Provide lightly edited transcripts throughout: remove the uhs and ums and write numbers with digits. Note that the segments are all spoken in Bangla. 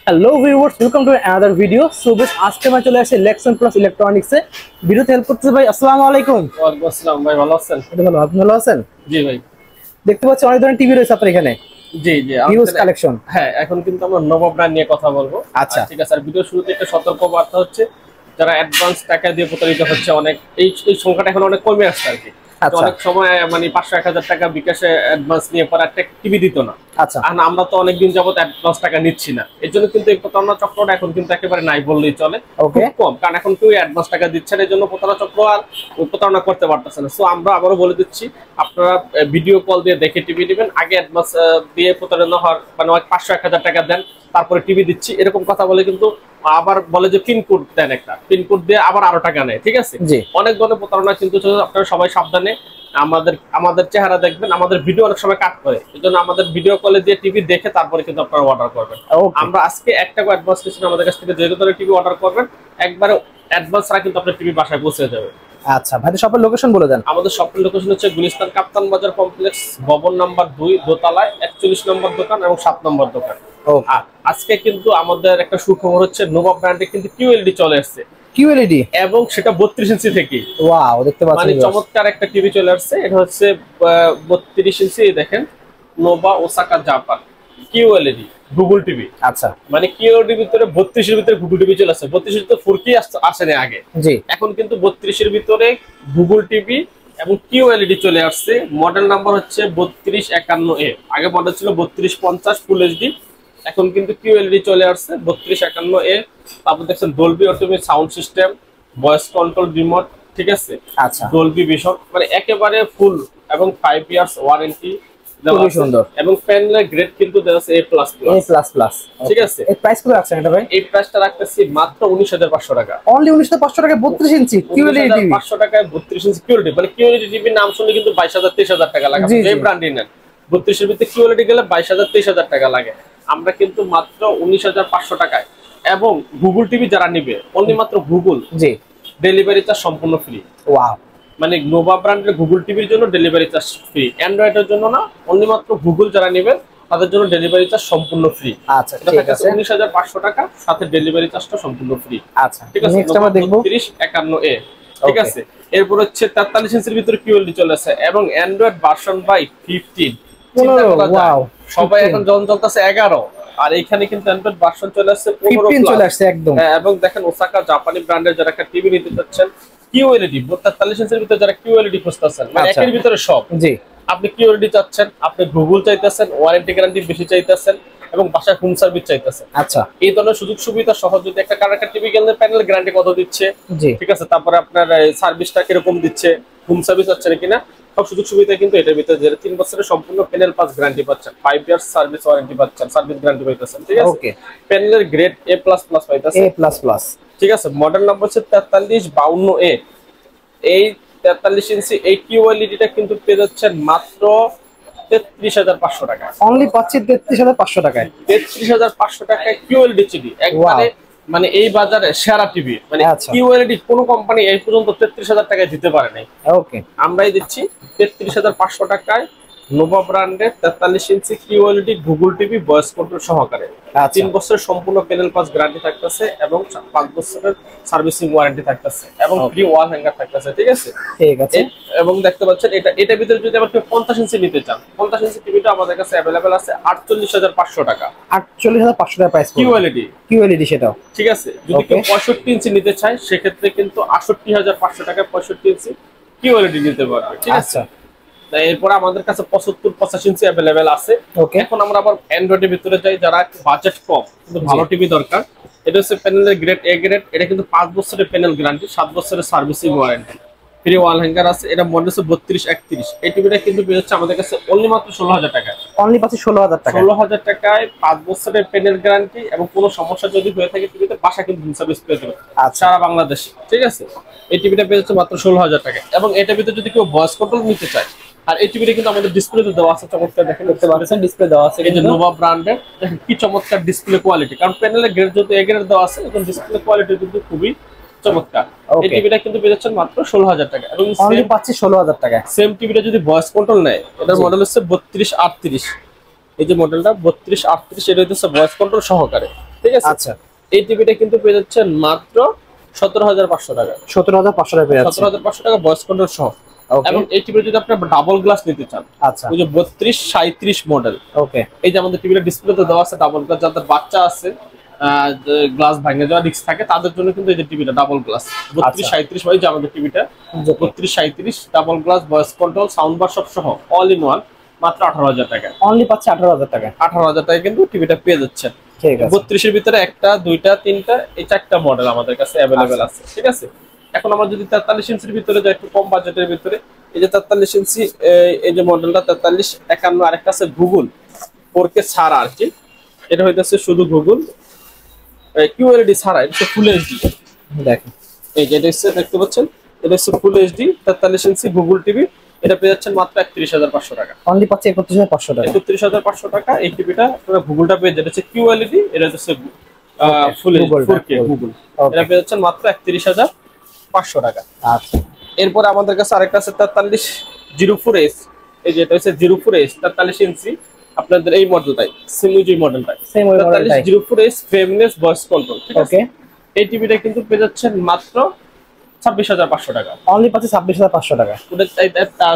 Hello viewers, welcome to another video. So বেশ আজকে আমি চলে আসি লেক্সন প্লাস ইলেকট্রনিক্সে ভিডিওতে হেল্প করতেছে ভাই। আসসালামু আলাইকুম। ওয়ালাইকুম আসসালাম ভাই, ভালো আছেন? ভালো, আপনি ভালো আছেন? জি ভাই। দেখতে পাচ্ছি অনেক ধরনের টিভি রয়েছে আপনার এখানে। জি জি, হিউজ কালেকশন। হ্যাঁ, এখন কিন্তু আমরা নব ব্র্যান্ড নিয়ে কথা বলবো। আচ্ছা ঠিক আছে। আর ভিডিও শুরুতে একটা সতর্ক বার্তা হচ্ছে, যারা অ্যাডভান্স টাকা দিয়ে প্রতারিত হচ্ছে, অনেক এই সংখ্যাটা এখন অনেক কমে আসছে আর কি। অনেক সময় মানে 500-1000 টাকা বিকাশে অ্যাডভান্স নিয়ে পরে একটা টিভি দিত না। আচ্ছা, আর আমরা তো অনেকদিন যাবত অ্যাডভান্স টাকা নিচ্ছি না, এর জন্য কিন্তু এই প্রতারণা চক্রটা এখন কিন্তু একেবারে নাই বললেই চলে। খুব কম, কারণ এখন কেউ অ্যাডভান্স টাকা দিচ্ছে না, এই জন্য প্রতারণা চক্র আর প্রতারণা করতে পারতেছে না। সো আমরা আবারও বলে দিচ্ছি, আপনারা ভিডিও কল দিয়ে দেখে টিভি দিবেন। আগে অ্যাডভান্স দিয়ে প্রতারণা হওয়ার মানে 500-1000 টাকা দেন, তারপরে টিভি দিচ্ছি এরকম কথা বলে কিন্তু আবার বলে যে পিনকোড দেন, একটা পিনকোড দিয়ে আবার আরো টাকা নেয়। ঠিক আছে, অনেক ধরনের প্রতারণা কিন্তু। আপনারা সবাই সাবধানে আমাদের চেহারা দেখবেন, আমাদের ভিডিও অনেক সময় কাট করে, এই জন্য আমাদের ভিডিও কলে দিয়ে টিভি দেখে তারপরে কিন্তু আপনারা অর্ডার করবেন। আমরা আজকে 1 টাকা অ্যাডভান্স নিচ্ছি আমাদের কাছ থেকে। যে ধরনের টিভি অর্ডার করবেন একবারে অ্যাডভান্স ছাড়া কিন্তু আপনার টিভি বাসায় পৌঁছে যাবে। আচ্ছা ভাই, শপের লোকেশন বলে দেন। আমাদের শপের লোকেশন হচ্ছে গুলিস্তান কাপ্তান বাজার কমপ্লেক্স, ভবন নাম্বার 2, দোতলায় 41 নম্বর দোকান এবং 7 নম্বর দোকান। আজকে কিন্তু আমাদের একটা সুখবর হচ্ছে, নোভা ব্র্যান্ডে কিন্তু কিউএলইডি চলে আসছে। কিউএলইডি, এবং সেটা 32 ইঞ্চি থেকে। ওয়াও, দেখতে পাচ্ছেন মানে চমৎকার একটা টিভি চলে আসছে। এটা হচ্ছে 32 ইঞ্চি। দেখেন, Nova Osaka Japan QLED Google TV. আচ্ছা, মানে কিউএলইডির ভিতরে 32 এর ভিতরে গুগল টিভি চলে আসছে। 32 এর তো 4K আসেনি আগে। জি, এখন কিন্তু 32 এর ভিতরে গুগল টিভি এবং কিউএলইডি চলে আসছে। মডেল নাম্বার হচ্ছে 3251A। আগে মডেল ছিল 3250 ফুল এইচডি, এখন কিন্তু কিউএলইডি চলে আসছে 3251A। তারপর দেখছেন Dolby automatic sound system, voice control remote. ঠিক আছে, আচ্ছা, ডলবি ভিশন, মানে একেবারে ফুল, এবং 5 ইয়ার্স ওয়ারেন্টি দেওয়া আছে। সুন্দর, এবং প্যানেলের গ্রেড কিন্তু দেওয়া আছে A++। ঠিক আছে, এই প্রাইস কত রাখছেন এটা ভাই? এই প্রাইসটা রাখতেছি মাত্র 19500 টাকা। অনলি 19500 টাকা 32 ইঞ্চি কিউএলইডি টিভি। 500 টাকায় 32 ইঞ্চি কিউএলইডি, মানে কিউএলইডি টিভির নাম শুনলে কিন্তু 22000-23000 টাকা লাগে। যে ব্র্যান্ডই নেন, 32 এর ভিতরে কিউএলইডি গেলে 22000-23000 টাকা লাগে। আমরা কিন্তু মাত্র 19500 টাকায়, এবং গুগল টিভি যারা নিবে অনলি মাত্র গুগল, জি, ডেলিভারি চার্জ সম্পূর্ণ ফ্রি। ওয়াও, মানে নোভা ব্র্যান্ডের গুগল টিভির জন্য ডেলিভারি চার্জ ফ্রি, অ্যান্ড্রয়েডের জন্য না, অনলি মাত্র গুগল যারা নেবেন তাদের জন্য ডেলিভারি চার্জ সম্পূর্ণ ফ্রি। আচ্ছা, ঠিক আছে, 19500 টাকা, সাথে ডেলিভারি চার্জটা সম্পূর্ণ ফ্রি। আচ্ছা, ঠিক আছে। নেক্সট আমরা দেখব 3251A। ঠিক আছে, এরপর হচ্ছে 43 ইঞ্চির ভিতরে কিউএলইডি চলে আসে, এবং অ্যান্ড্রয়েড ভার্সন বাই 15। ওয়াও, সবাই এখন জন চলতেছে 11, আর এইখানে কিন্তু অ্যান্ড্রয়েড ভার্সন চলে আসছে 15 চলে আসছে একদম। এবং দেখেন, ওসাকা জাপানি ব্র্যান্ডের যারা একটা টিভি নিতে চাচ্ছেন, কিউএলইডি 43 ইঞ্চির ভিতরে যারা কিউএলইডি খুঁজতেছেন, মানে একের ভিতরে সব। জি, আপনি কিউএলইডি চাচ্ছেন, আপনি গুগল চাইতেছেন, ওয়ারেন্টি গ্যারান্টি বেশি চাইতেছেন, এবং বাসায় হোম সার্ভিস চাইতেছেন। আচ্ছা, এই ধরনের সুযোগ সুবিধা সহ যদি একটা কারেক্ট টিভি কিনলে প্যানেল গ্যারান্টি কত দিচ্ছে, ঠিক আছে, তারপরে আপনার সার্ভিসটা কিরকম দিচ্ছে, হোম সার্ভিস হচ্ছে কিনা, সব সুযোগ সুবিধা কিন্তু এটার ভিতরে। 3 বছরের সম্পূর্ণ প্যানেল পাস গ্যারান্টি পাচ্ছেন, 5 ইয়ার্স সার্ভিস ওয়ারেন্টি পাচ্ছেন, সার্ভিস গ্যারান্টি পাইতেছেন। ঠিক আছে, ওকে, প্যানেলের গ্রেড A++ পাইতেছেন, A++। ঠিক আছে, মডেল নাম্বার হচ্ছে 4352A। এই 43 ইঞ্চি এই কিউএলইডিটা কিন্তু পেয়ে যাচ্ছেন মাত্র 33500 টাকা। অনলি পাচ্ছি 33500 টাকায়। 33500 টাকায় কিউএলইডি টিভি, একবারে মানে এই বাজারে সেরা টিভি। মানে কিউএলইডি কোন কোম্পানি এই পর্যন্ত 33000 টাকায় দিতে পারে নাই। ওকে, আমরাই দিচ্ছি 33500 টাকায় নোভা ব্র্যান্ডের 43 inch QLED Google TV voice control সহকারে। 3 বছরের সম্পূর্ণ প্যানেল পাস গ্যারান্টি থাকতেছে, এবং 5 বছরের সার্ভিসিং ওয়ারেন্টি থাকতেছে, এবং ফ্রি ওয়াল হ্যাঙ্গার থাকতেছে। ঠিক আছে, ঠিক আছে। এবং দেখতে পাচ্ছেন এটা ভিতরে যদি আবার 50 ইঞ্চি নিতে চান, 50 ইঞ্চি টিভিটা আমাদের কাছে अवेलेबल আছে 48500 টাকা। 48500 টাকা প্রাইস কিউএলইডি সেটাও। ঠিক আছে, যদি কেউ 65 ইঞ্চি নিতে চায় সেক্ষেত্রে কিন্তু 68500 টাকা 65 ইঞ্চি কিউএলইডি নিতে পারবে। ঠিক আছে, এরপর আমাদের কাছে 75-85 ইঞ্চি अवेलेबल আছে। এখন আমরা আবার অ্যান্ড্রয়েডের ভিতরে যাই, যারা বাজেট কম কিন্তু ভালো টিভি দরকার। এটা হচ্ছে প্যানেলের গ্রেড A গ্রেড। এটা কিন্তু 5 বছরের প্যানেল গ্যারান্টি, 7 বছরের সার্ভিসিং ওয়ারেন্টি, ফ্রি ওয়াল হ্যাঙ্গার আছে। এটা মডেল হচ্ছে 3231। এই টিভিটা কিন্তু পেয়ে যাচ্ছে আমাদের কাছে অনলি মাত্র 16000 টাকায়। অনলি পাচ্ছি 16000 টাকা। 16000 টাকায় 5 বছরের প্যানেল গ্যারান্টি, এবং কোনো সমস্যা যদি হয়ে থাকে টিভিতে বাসা কিন্তু হোম সার্ভিস পেয়ে যাবে সারা বাংলাদেশে। ঠিক আছে, এই টিভিটা পেয়ে যাচ্ছে মাত্র 16000 টাকা। এবং এটার ভিতরে যদি কেউ ভয়েস কন্ট্রোল নিতে চায়, আর এই টিভিটা কিন্তু আমাদের ডিসপ্লেতে দেওয়া আছে, চমৎকার দেখেন, দেখতে পাচ্ছেন ডিসপ্লে দেওয়া আছে। এই যে নোভা ব্র্যান্ডের, দেখেন কি চমৎকার ডিসপ্লে কোয়ালিটি, কারণ প্যানেলের গ্রেড যেহেতু A গ্রেড দেওয়া আছে, এবং ডিসপ্লে কোয়ালিটি কিন্তু খুবই চমৎকার। এই টিভিটা কিন্তু পেয়ে যাচ্ছেন মাত্র 16000 টাকা, এবং অনলি পাচ্ছি 16000 টাকা। সেম টিভিটা যদি ভয়েস কন্ট্রোল নেয়, এটার মডেল হচ্ছে 3238। এই যে মডেলটা 3238, এটা হচ্ছে ভয়েস কন্ট্রোল সহকারে। ঠিক আছে। আচ্ছা, এই টিভিটা কিন্তু পেয়ে যাচ্ছেন মাত্র 17,500 টাকা। 17,500 টাকা পেয়ে যাচ্ছে। 17,500 টাকা ভয়েস কন্ট্রোল সহ। এবং এই টিভিটা যদি আপনি ডাবল গ্লাস নিতে চান, আচ্ছা, ওই যে 32-37 মডেল, ওকে, এই যে আমাদের টিভিটা ডিসপ্লেতে দেওয়া আছে ডাবল গ্লাস, যাদের বাচ্চা আছে গ্লাস ভাঙে যাওয়ার রিস্ক থাকে তাদের জন্য কিন্তু এই যে টিভিটা ডাবল গ্লাস 32-37, ওই যে আমাদের টিভিটা 32-37 double glass voice control sound bar সব সহ অল ইন ওয়ান, মাত্র 18,000 টাকা। অনলি পাচ্ছে 18,000 টাকা। 18,000 টাকা কিন্তু টিভিটা পেয়ে যাচ্ছেন। ঠিক আছে, 32 এর ভিতরে একটা, দুইটা, তিনটা, এই 4টা মডেল আমাদের কাছে অ্যাভেলেবেল আছে। ঠিক আছে। এখন আমরা যদি 43 ইঞ্চির ভিতরে যাই, একটু কম বাজেটের ভিতরে, এই যে 43 ইঞ্চি, এই যে মডেলটা 4351, আরেকটা আছে গুগল 4K ছাড়া আর কি, এটা হইতাছে শুধু গুগল QLED ছাড়া, এটা হচ্ছে ফুল এইচডি। দেখেন এই যে এটা হচ্ছে, দেখতে পাচ্ছেন, এটা হচ্ছে ফুল এইচডি 43 ইঞ্চি গুগল টিভি, এটা পেয়ে যাচ্ছেন মাত্র 31,500 টাকা। অনলি পাচ্ছে 31,500 টাকা। 31,500 টাকা এই টিভিটা। আপনারা গুগলটা পেয়ে, যেটা হচ্ছে QLED, এটা হচ্ছে ফুল এইচডি 4K গুগল, এটা পেয়ে যাচ্ছেন মাত্র 31,500 টাকা। আচ্ছা, এরপর আমাদের কাছে আরেকটা আছে 4304S, এই যে এটা হচ্ছে 04S 43 ইঞ্চি, আপনাদের এই মডেলটাই সিমুজি মডেলটাই 4304S ফ্রেমলেস ভয়েস কন্ট্রোল। ঠিক আছে। এই টিভিটা কিন্তু পেয়ে যাচ্ছেন মাত্র 26,500 টাকা। অনলি পাচ্ছে 26,500 টাকা।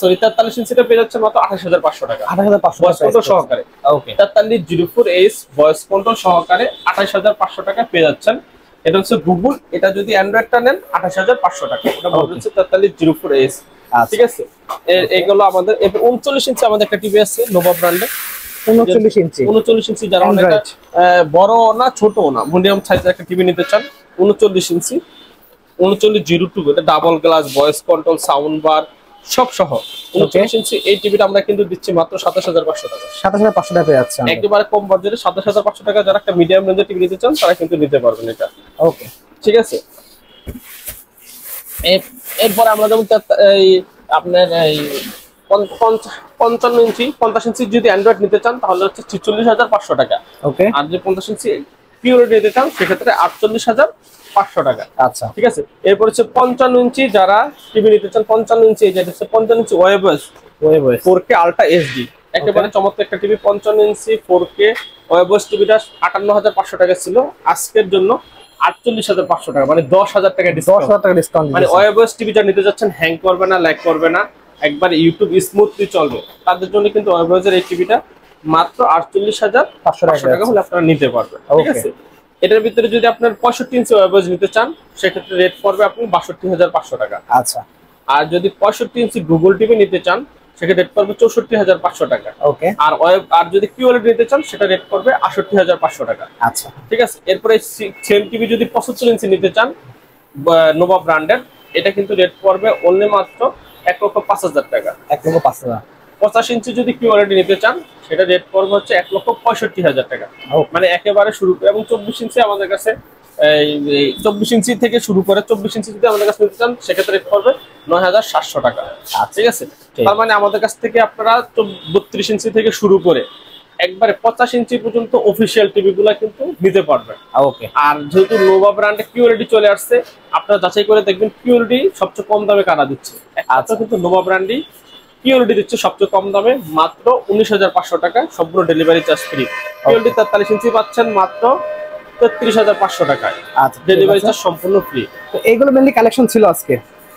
সরি, 43 ইঞ্চিটা পেয়ে যাচ্ছে মাত্র 28,500 টাকা 28,500 ভয়েস কন্ট্রোল সহকারে। ওকে, 4304S ভয়েস কন্ট্রোল সহকারে 28,500 টাকা পেয়ে যাচ্ছেন। এটা হচ্ছে গুগল, এটা যদি অ্যান্ড্রয়েডটা নেন 28,500 টাকা। এটা মডেল হচ্ছে 4304S। ঠিক আছে। এগুলো আমাদের 39 ইঞ্চি আমাদের একটা টিভি আছে নোভা ব্র্যান্ডের, 39 ইঞ্চি। 39 ইঞ্চি যারা অনেকটা বড় না ছোটও না, মিডিয়াম সাইজের একটা টিভি নিতে চান, 39 ইঞ্চি 3902, এটা double glass voice control sound bar সব সহ 39 ইঞ্চি এই টিভিটা আমরা কিন্তু দিচ্ছি মাত্র 27,500 টাকা। 27,500 টাকা পেয়ে যাচ্ছে একেবারে কম বাজেটে 27,500 টাকা যারা একটা মিডিয়াম রেঞ্জের টিভি নিতে চান তারা কিন্তু নিতে পারবেন এটা। ওকে, ঠিক আছে। এরপর আমরা যেমন এই আপনার এই 55 ইঞ্চি 50 ইঞ্চি যদি অ্যান্ড্রয়েড নিতে চান তাহলে হচ্ছে 46,500 টাকা। ওকে, আর যদি 50 ইঞ্চি পিওরিটি নিতে চান সেক্ষেত্রে 48,500 টাকা। আচ্ছা, ঠিক আছে। এরপর হচ্ছে 55 ইঞ্চি যারা টিভি নিতে চান, 55 ইঞ্চি যেটা হচ্ছে 55 ইঞ্চি ওয়েবস 4K আলট্রা এইচডি, একেবারে চমৎকার একটা টিভি। 55 ইঞ্চি 4K ওয়েবস টিভিটা 58,500 টাকা ছিল, আজকের জন্য 48,500 টাকা, মানে 10,000 টাকা ডিসকাউন্ট। 10,000 টাকা ডিসকাউন্ট। মানে ওয়েবস টিভি যা নিতে যাচ্ছেন, হ্যাং করবে না, ল্যাগ করবে না, একবার ইউটিউব স্মুথলি চলবে, তাদের জন্য কিন্তু ওয়েবসের এই টিভিটা মাত্র 48,500 টাকা হলে আপনারা নিতে পারবেন। ঠিক আছে। এটার ভিতরে যদি আপনার 65 ইঞ্চি ওয়েবস নিতে চান সেক্ষেত্রে রেট পড়বে আপনি 62,500 টাকা। আচ্ছা। আর যদি 65 ইঞ্চি গুগল টিভি নিতে চান সেক্ষেত্রে রেট পড়বে 64,500 টাকা। ওকে। আর যদি QLED নিতে চান সেটা রেট পড়বে 68,500 টাকা। আচ্ছা, ঠিক আছে। এরপরে সেম টিভি যদি 75 ইঞ্চি নিতে চান নোভা ব্র্যান্ডের, এটা কিন্তু রেট পড়বে অনলি মাত্র 1,05,000 টাকা। 1,05,000। 85 ইঞ্চি যদি QLED নিতে চান সেটা রেট পড়বে হচ্ছে 1,65,000 টাকা। মানে একেবারে শুরু। এবং 24 ইঞ্চি আমাদের কাছে 24 ইঞ্চি থেকে শুরু করে 24 ইঞ্চি যদি আমাদের কাছে নিতে চান সেক্ষেত্রে রেট পড়বে 9,700 টাকা। ঠিক আছে। তার মানে আমাদের কাছ থেকে আপনারা 32 ইঞ্চি থেকে শুরু করে একবারে 50 ইঞ্চি পর্যন্ত অফিসিয়াল টিভি গুলা কিন্তু নিতে পারবেন। ওকে। আর যেহেতু নোভা ব্র্যান্ডে QLED চলে আসছে, আপনারা যাচাই করে দেখবেন QLED সবচেয়ে কম দামে কারা দিচ্ছে। আচ্ছা, কিন্তু নোভা ব্র্যান্ডই QLED দিচ্ছে সবচেয়ে কম দামে মাত্র 19,500 টাকা, সম্পূর্ণ ডেলিভারি চার্জ ফ্রি। QLED 43 ইঞ্চি পাচ্ছেন মাত্র 33,500 টাকায়। আচ্ছা, ডেলিভারি চার্জ সম্পূর্ণ ফ্রি। তো এইগুলো মেইনলি কালেকশন ছিল আজকে।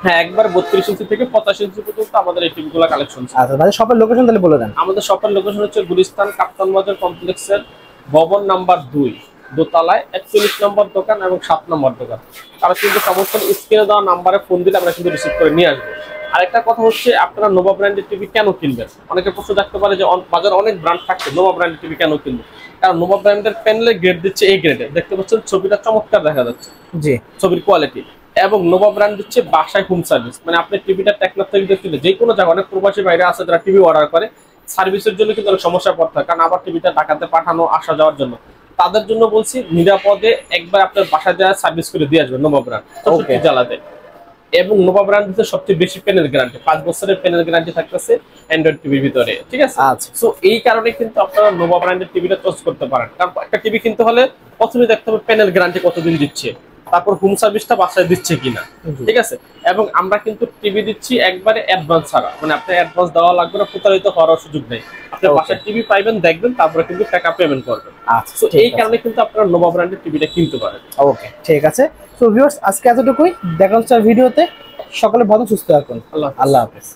হ্যাঁ, একবার 32 ইঞ্চি থেকে 85 ইঞ্চি পর্যন্ত আমাদের এই টিভিগুলো কালেকশন আছে। আচ্ছা, মানে শপের লোকেশন তাহলে বলে দেন। আমাদের শপের লোকেশন হচ্ছে গুলিস্তান কাপ্তান বাজার কমপ্লেক্সের ভবন নাম্বার 2 দোতলায় 41 নম্বর দোকান এবং 7 নম্বর দোকান। তারা কিন্তু সমস্ত স্ক্রিনে দেওয়া নাম্বারে ফোন দিলে আমরা কিন্তু রিসিভ করে নিয়ে আসবো। আরেকটা কথা হচ্ছে, আপনারা নোভা ব্র্যান্ডের টিভি কেন কিনবেন? অনেকের প্রশ্ন থাকতে পারে যে বাজারে অনেক ব্র্যান্ড থাকছে, নোভা ব্র্যান্ডের টিভি কেন কিনবো? কারণ নোভা ব্র্যান্ডের প্যানেলের গ্রেড দিচ্ছে এই গ্রেডে, দেখতে পাচ্ছেন ছবিটা চমৎকার দেখা যাচ্ছে। জি, ছবির কোয়ালিটি। এবং নোভা ব্র্যান্ড দিচ্ছে বাসায় হোম সার্ভিস, মানে আপনি টিভিটা টেকনাফ থেকে দেখতে যে কোনো জায়গায়, অনেক প্রবাসী বাইরে আছে যারা টিভি অর্ডার করে, সার্ভিসের জন্য কিন্তু অনেক সমস্যা পড়তে হয়, কারণ আবার টিভিটা ঢাকাতে পাঠানো আসা যাওয়ার জন্য। তাদের জন্য বলছি নিরাপদে একবার আপনার বাসায় যাওয়া সার্ভিস করে দিয়ে আসবেন নোভা ব্র্যান্ড 64 জেলাতে। এবং নোভা ব্র্যান্ড হচ্ছে সবচেয়ে বেশি প্যানেল গ্যারান্টি, 5 বছরের প্যানেল গ্যারান্টি থাকতেছে অ্যান্ড্রয়েড টিভির ভিতরে। ঠিক আছে। সো এই কারণে কিন্তু আপনারা নোভা ব্র্যান্ডের টিভিটা চয়েস করতে পারেন। কারণ একটা টিভি কিনতে হলে প্রথমে দেখতে হবে প্যানেল গ্যারান্টি কতদিন দিচ্ছে, তারপর হোম সার্ভিসটা বাসায় দিচ্ছে কিনা, ঠিক আছে। এবং আমরা কিন্তু টিভি দিচ্ছি একবারে অ্যাডভান্স ছাড়া, মানে আপনি অ্যাডভান্স দেওয়া লাগবে না, প্রতারিত হওয়ার সুযোগ নেই। আপনি বাসায় টিভি পাইবেন, দেখবেন, তারপরে কিন্তু টাকা পেমেন্ট করবেন। আচ্ছা, এই কারণে কিন্তু আপনারা নোভা ব্র্যান্ডের টিভিটা কিনতে পারেন। ওকে, ঠিক আছে। সো ভিউয়ার্স, আজকে এতটুকুই, দেখা হচ্ছে ভিডিওতে। সকলে ভালো সুস্থ থাকুন। আল্লাহ আল্লাহ হাফেজ।